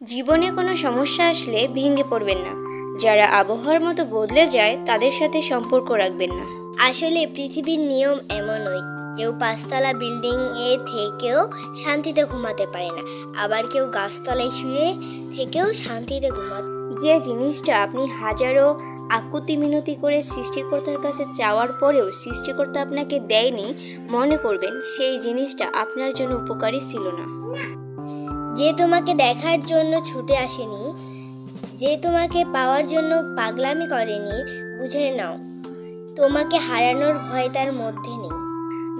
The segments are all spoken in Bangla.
জীবনে কোনো সমস্যা আসলে ভেঙে পড়বেন না। যারা আবহাওয়ার মতো বদলে যায় তাদের সাথে সম্পর্ক রাখবেন না। আসলে পৃথিবীর নিয়ম এমনই, কেউ 5তলা বিল্ডিং এ থেকেও শান্তিতে ঘুমাতে পারে না, আবার কেউ গাছতলায় শুয়ে থেকেও শান্তিতে ঘুমাতে। যে জিনিসটা আপনি হাজারো আকুতি মিনতি করে সৃষ্টিকর্তার কাছে চাওয়ার পরেও সৃষ্টিকর্তা আপনাকে দেয়নি, মনে করবেন সেই জিনিসটা আপনার জন্য উপকারী ছিল না। যে তোমাকে দেখার জন্য ছুটে আসেনি, যে তোমাকে পাওয়ার জন্য পাগলামি করেনি, বুঝে নাও তোমাকে হারানোর ভয় তার মধ্যে নেই।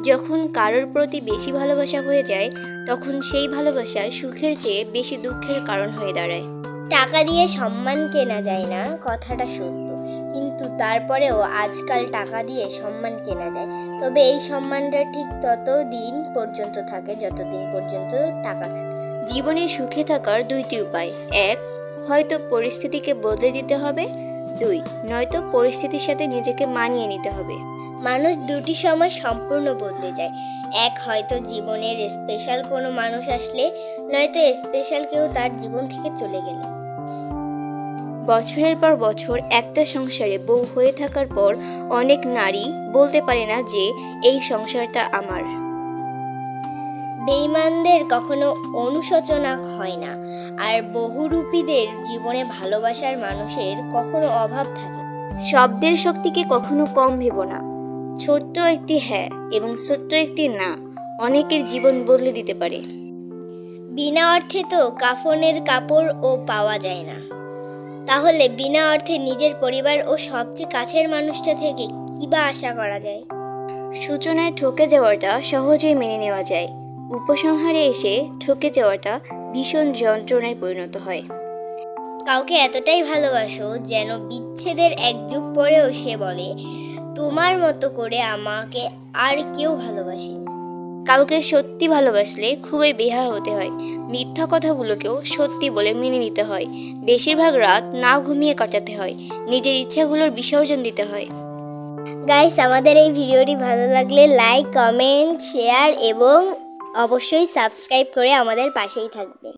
যখন কারোর প্রতি বেশি ভালোবাসা হয়ে যায় তখন সেই ভালোবাসা সুখের চেয়ে বেশি দুঃখের কারণ হয়ে দাঁড়ায়। টাকা দিয়ে সম্মান কেনা যায় না, কথাটা সত্য, কিন্তু তারপরেও আজকাল টাকা দিয়ে সম্মান কেনা যায়। তবে এই সম্মানটা ঠিক ততদিন পর্যন্ত থাকে যতদিন পর্যন্ত টাকা থাকে। জীবনে সুখে থাকার দুইটি উপায়, এক, হয়তো পরিস্থিতিকে বদলে দিতে হবে, দুই, নয়তো পরিস্থিতির সাথে নিজেকে মানিয়ে নিতে হবে। মানুষ দুটি সময় সম্পূর্ণ বদলে যায়, এক হয়তো জীবনের স্পেশাল কোনো মানুষ আসলে, নয়তো স্পেশাল কেউ তার জীবন থেকে চলে গেলে। বছরের পর বছর একটা সংসারে বউ হয়ে থাকার পর অনেক নারী বলতে পারে না যে এই সংসারটা আমার। বেঈমানদের কখনো অনুশোচনা হয় না, আর বহুরূপীদের জীবনে ভালোবাসার মানুষের কখনো অভাব থাকে। শব্দের শক্তিকে কখনো কম ভেবো না। ছোট্ট একটি হ্যাঁ এবং ছোট্ট একটি না অনেকের জীবন বদলে দিতে পারে। বিনা অর্থে তো কাফনের কাপড়ও পাওয়া যায় না, তাহলে বিনা অর্থে নিজের পরিবার ও সবচেয়ে কাছের মানুষটা থেকে কি বা আশা করা যায়? সূচনায় ঠকে যাওয়াটা সহজেই মেনে নেওয়া যায়, উপসংহারে এসে ঠকে যাওয়াটা ভীষণ যন্ত্রণায় পরিণত হয়। কাউকে এতটাই ভালোবাসো যেন বিচ্ছেদের এক যুগ পরেও সে বলে, তোমার মতো করে আমাকে আর কেউ ভালোবাসেনি। কাউকে সত্যি ভালোবাসলে খুবই বেহায়া হতে হয়, মিথ্যা কথাগুলোকেও সত্যি বলে মেনে নিতে হয়, বেশিরভাগ রাত না ঘুমিয়ে কাটাতে হয়, নিজের ইচ্ছাগুলোর বিসর্জন দিতে হয়। গাইস, আমাদের এই ভিডিওটি ভালো লাগলে লাইক, কমেন্ট, শেয়ার এবং অবশ্যই সাবস্ক্রাইব করে আমাদের পাশেই থাকবে।